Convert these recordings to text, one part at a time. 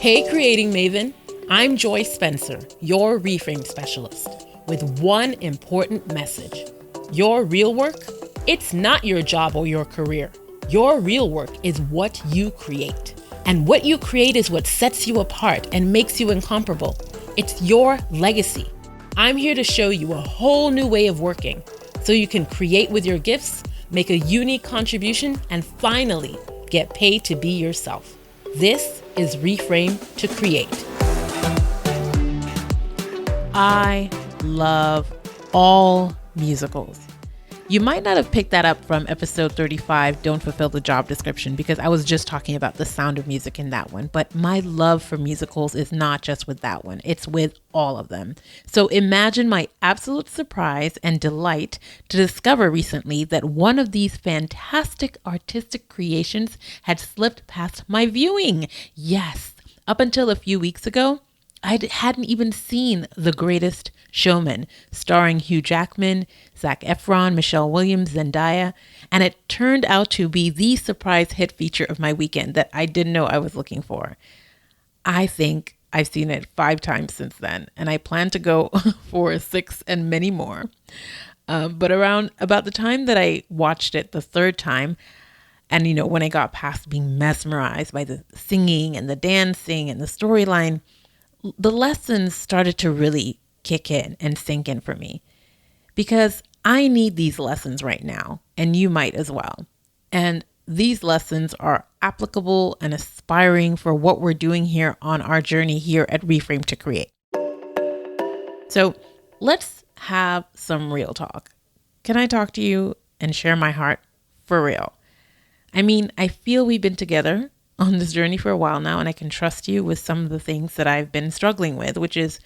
Hey, creating maven. I'm Joy Spencer, your reframe specialist, with one important message. Your real work, it's not your job or your career. Your real work is what you create. And what you create is what sets you apart and makes you incomparable. It's your legacy. I'm here to show you a whole new way of working so you can create with your gifts, make a unique contribution, and finally get paid to be yourself. This is Reframe to Create. I love all musicals. You might not have picked that up from episode 35, Don't Fulfill the Job Description, because I was just talking about the sound of music in that one. But my love for musicals is not just with that one. It's with all of them. So imagine my absolute surprise and delight to discover recently that one of these fantastic artistic creations had slipped past my viewing. Yes, up until a few weeks ago, I hadn't even seen The Greatest Showman, starring Hugh Jackman, Zac Efron, Michelle Williams, Zendaya, and it turned out to be the surprise hit feature of my weekend that I didn't know I was looking for. I think I've seen it 5 times since then, and I plan to go for 6 and many more. But around about the time that I watched it the 3rd time, and when I got past being mesmerized by the singing and the dancing and the storyline, the lessons started to really kick in and sink in for me, because I need these lessons right now, and you might as well. And these lessons are applicable and aspiring for what we're doing here on our journey here at Reframe to Create. So let's have some real talk. Can I talk to you and share my heart for real? I mean, I feel we've been together on this journey for a while now, and I can trust you with some of the things that I've been struggling with, which is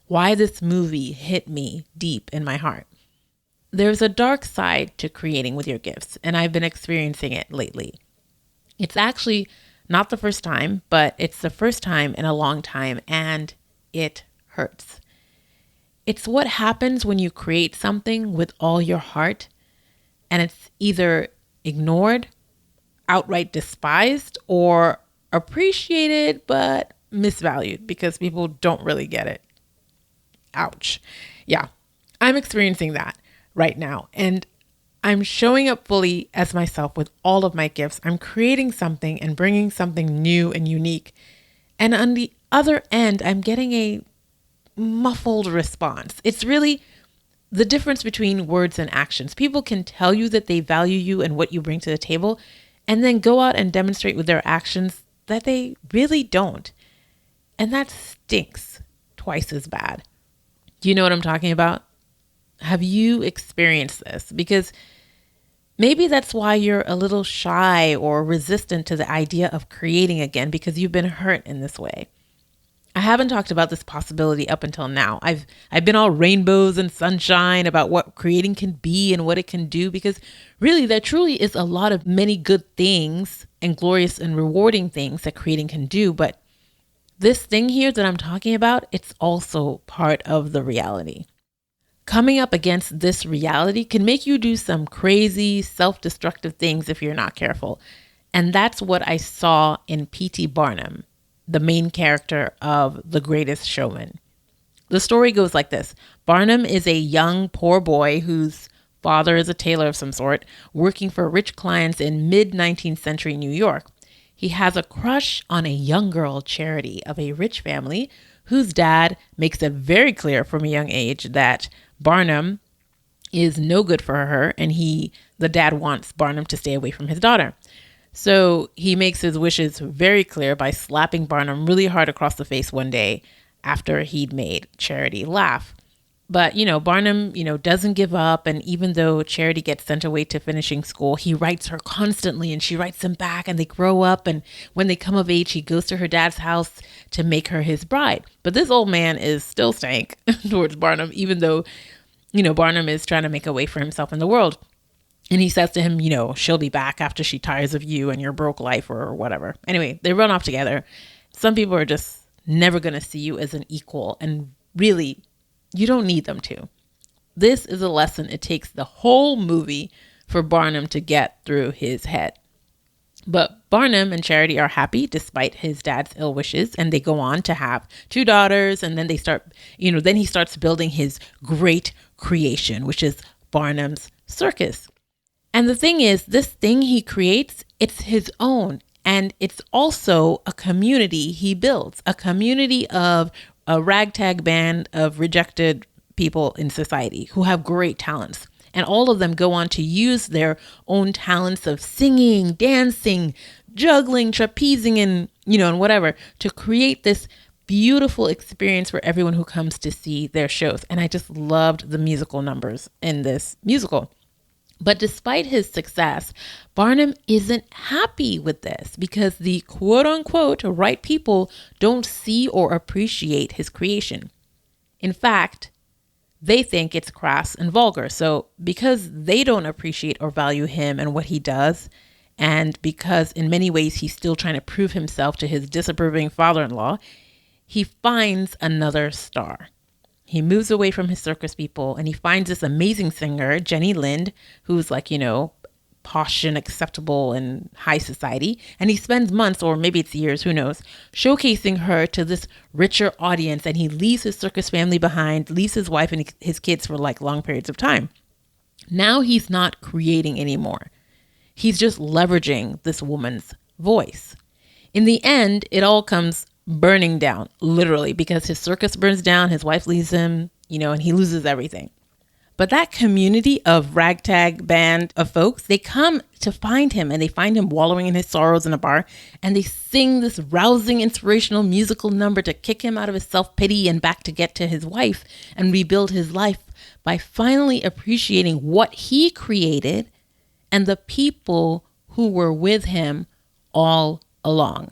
why this movie hit me deep in my heart. There's a dark side to creating with your gifts, and I've been experiencing it lately. It's actually not the first time, but it's the first time in a long time, and it hurts. It's what happens when you create something with all your heart, and it's either ignored, outright despised, or appreciated but misvalued because people don't really get it. Ouch. Yeah, I'm experiencing that right now, and I'm showing up fully as myself with all of my gifts. I'm creating something and bringing something new and unique. And on the other end, I'm getting a muffled response. It's really the difference between words and actions. People can tell you that they value you and what you bring to the table, and then go out and demonstrate with their actions that they really don't. And that stinks twice as bad. Do you know what I'm talking about? Have you experienced this? Because maybe that's why you're a little shy or resistant to the idea of creating again, because you've been hurt in this way. I haven't talked about this possibility up until now. I've been all rainbows and sunshine about what creating can be and what it can do, because really there truly is a lot of many good things and glorious and rewarding things that creating can do. But this thing here that I'm talking about, it's also part of the reality. Coming up against this reality can make you do some crazy self-destructive things if you're not careful. And that's what I saw in P.T. Barnum, the main character of The Greatest Showman. The story goes like this. Barnum is a young, poor boy whose father is a tailor of some sort, working for rich clients in mid-19th century New York. He has a crush on a young girl, Charity, of a rich family, whose dad makes it very clear from a young age that Barnum is no good for her, and the dad wants Barnum to stay away from his daughter. So he makes his wishes very clear by slapping Barnum really hard across the face one day after he'd made Charity laugh. But, Barnum, doesn't give up. And even though Charity gets sent away to finishing school, he writes her constantly and she writes him back, and they grow up. And when they come of age, he goes to her dad's house to make her his bride. But this old man is still stank towards Barnum, even though, Barnum is trying to make a way for himself in the world. And he says to him, she'll be back after she tires of you and your broke life or whatever. Anyway, they run off together. Some people are just never going to see you as an equal. And really, you don't need them to. This is a lesson it takes the whole movie for Barnum to get through his head. But Barnum and Charity are happy despite his dad's ill wishes, and they go on to have two daughters. And then then he starts building his great creation, which is Barnum's circus. And the thing is, this thing he creates, it's his own. And it's also a community he builds, a community of a ragtag band of rejected people in society who have great talents. And all of them go on to use their own talents of singing, dancing, juggling, trapezing, and whatever to create this beautiful experience for everyone who comes to see their shows. And I just loved the musical numbers in this musical. But despite his success, Barnum isn't happy with this because the quote unquote right people don't see or appreciate his creation. In fact, they think it's crass and vulgar. So because they don't appreciate or value him and what he does, and because in many ways he's still trying to prove himself to his disapproving father-in-law, he finds another star. He moves away from his circus people and he finds this amazing singer, Jenny Lind, who's posh and acceptable in high society. And he spends months, or maybe it's years, who knows, showcasing her to this richer audience. And he leaves his circus family behind, leaves his wife and his kids for long periods of time. Now he's not creating anymore. He's just leveraging this woman's voice. In the end, it all comes burning down, literally, because his circus burns down, his wife leaves him, and he loses everything. But that community of ragtag band of folks, they come to find him and they find him wallowing in his sorrows in a bar, and they sing this rousing, inspirational musical number to kick him out of his self-pity and back to get to his wife and rebuild his life by finally appreciating what he created and the people who were with him all along.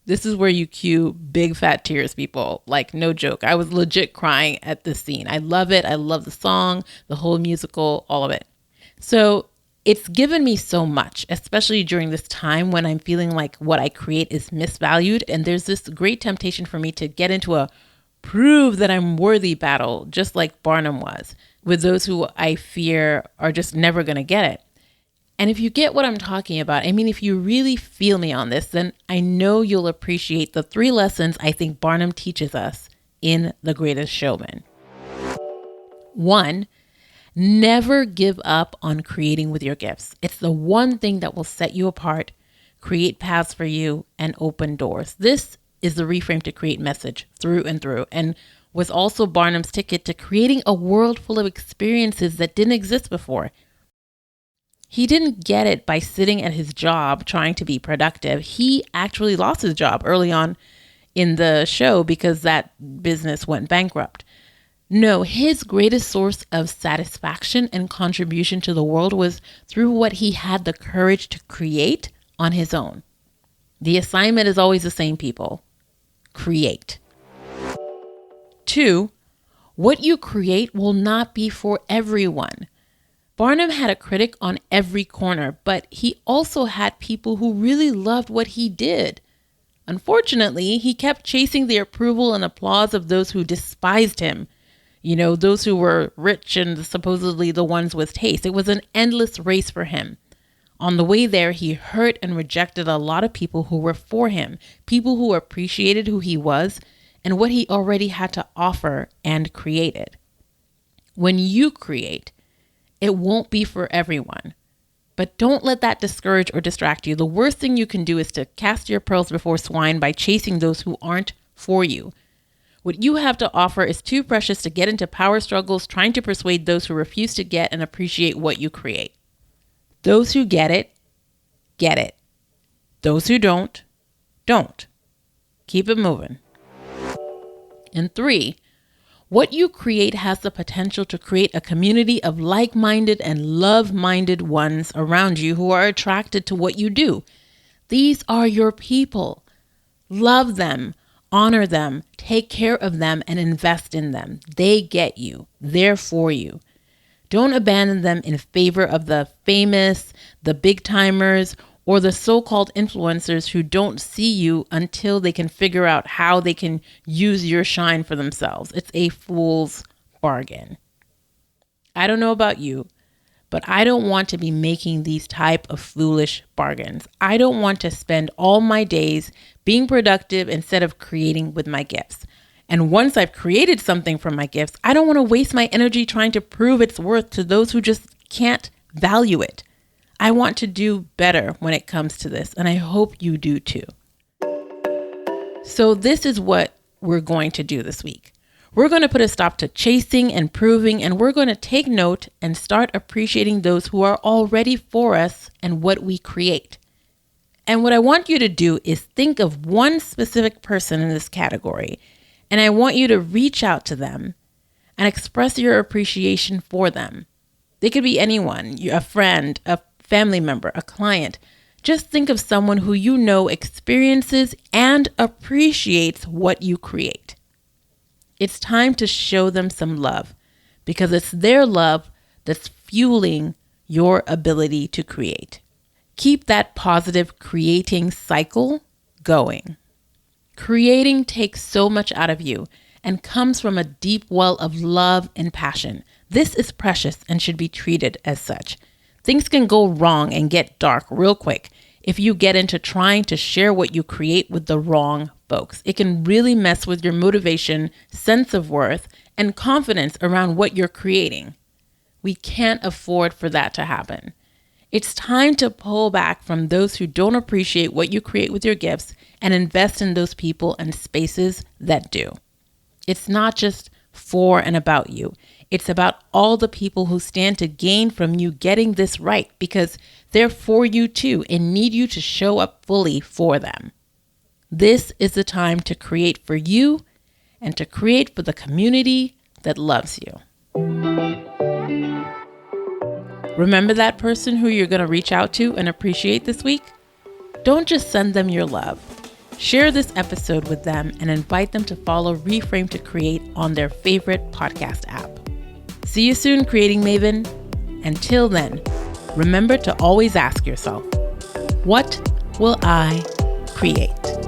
This is where you cue big fat tears, people. No joke. I was legit crying at this scene. I love it. I love the song, the whole musical, all of it. So it's given me so much, especially during this time when I'm feeling like what I create is misvalued. And there's this great temptation for me to get into a prove that I'm worthy battle, just like Barnum was, with those who I fear are just never going to get it. And if you get what I'm talking about, if you really feel me on this, then I know you'll appreciate the 3 lessons I think Barnum teaches us in The Greatest Showman. 1, never give up on creating with your gifts. It's the one thing that will set you apart, create paths for you, and open doors. This is the Reframe to Create message through and through, and was also Barnum's ticket to creating a world full of experiences that didn't exist before. He didn't get it by sitting at his job trying to be productive. He actually lost his job early on in the show because that business went bankrupt. No, his greatest source of satisfaction and contribution to the world was through what he had the courage to create on his own. The assignment is always the same, people. Create. 2, what you create will not be for everyone. Barnum had a critic on every corner, but he also had people who really loved what he did. Unfortunately, he kept chasing the approval and applause of those who despised him. Those who were rich and supposedly the ones with taste. It was an endless race for him. On the way there, he hurt and rejected a lot of people who were for him, people who appreciated who he was and what he already had to offer and created. When you create, it won't be for everyone, but don't let that discourage or distract you. The worst thing you can do is to cast your pearls before swine by chasing those who aren't for you. What you have to offer is too precious to get into power struggles trying to persuade those who refuse to get and appreciate what you create. Those who get it, get it. Those who don't. Keep it moving. And 3, what you create has the potential to create a community of like-minded and love-minded ones around you who are attracted to what you do. These are your people. Love them, honor them, take care of them, and invest in them. They get you. They're for you. Don't abandon them in favor of the famous, the big timers, or the so-called influencers who don't see you until they can figure out how they can use your shine for themselves. It's a fool's bargain. I don't know about you, but I don't want to be making these type of foolish bargains. I don't want to spend all my days being productive instead of creating with my gifts. And once I've created something from my gifts, I don't want to waste my energy trying to prove its worth to those who just can't value it. I want to do better when it comes to this, and I hope you do too. So this is what we're going to do this week. We're going to put a stop to chasing and proving, and we're going to take note and start appreciating those who are already for us and what we create. And what I want you to do is think of one specific person in this category, and I want you to reach out to them and express your appreciation for them. They could be anyone, a friend, a family member, a client. Just think of someone who you know experiences and appreciates what you create. It's time to show them some love because it's their love that's fueling your ability to create. Keep that positive creating cycle going. Creating takes so much out of you and comes from a deep well of love and passion. This is precious and should be treated as such. Things can go wrong and get dark real quick if you get into trying to share what you create with the wrong folks. It can really mess with your motivation, sense of worth, and confidence around what you're creating. We can't afford for that to happen. It's time to pull back from those who don't appreciate what you create with your gifts and invest in those people and spaces that do. It's not just for and about you. It's about all the people who stand to gain from you getting this right because they're for you too and need you to show up fully for them. This is the time to create for you and to create for the community that loves you. Remember that person who you're going to reach out to and appreciate this week? Don't just send them your love. Share this episode with them and invite them to follow Reframe to Create on their favorite podcast app. See you soon, Creating Maven. Until then, remember to always ask yourself, what will I create?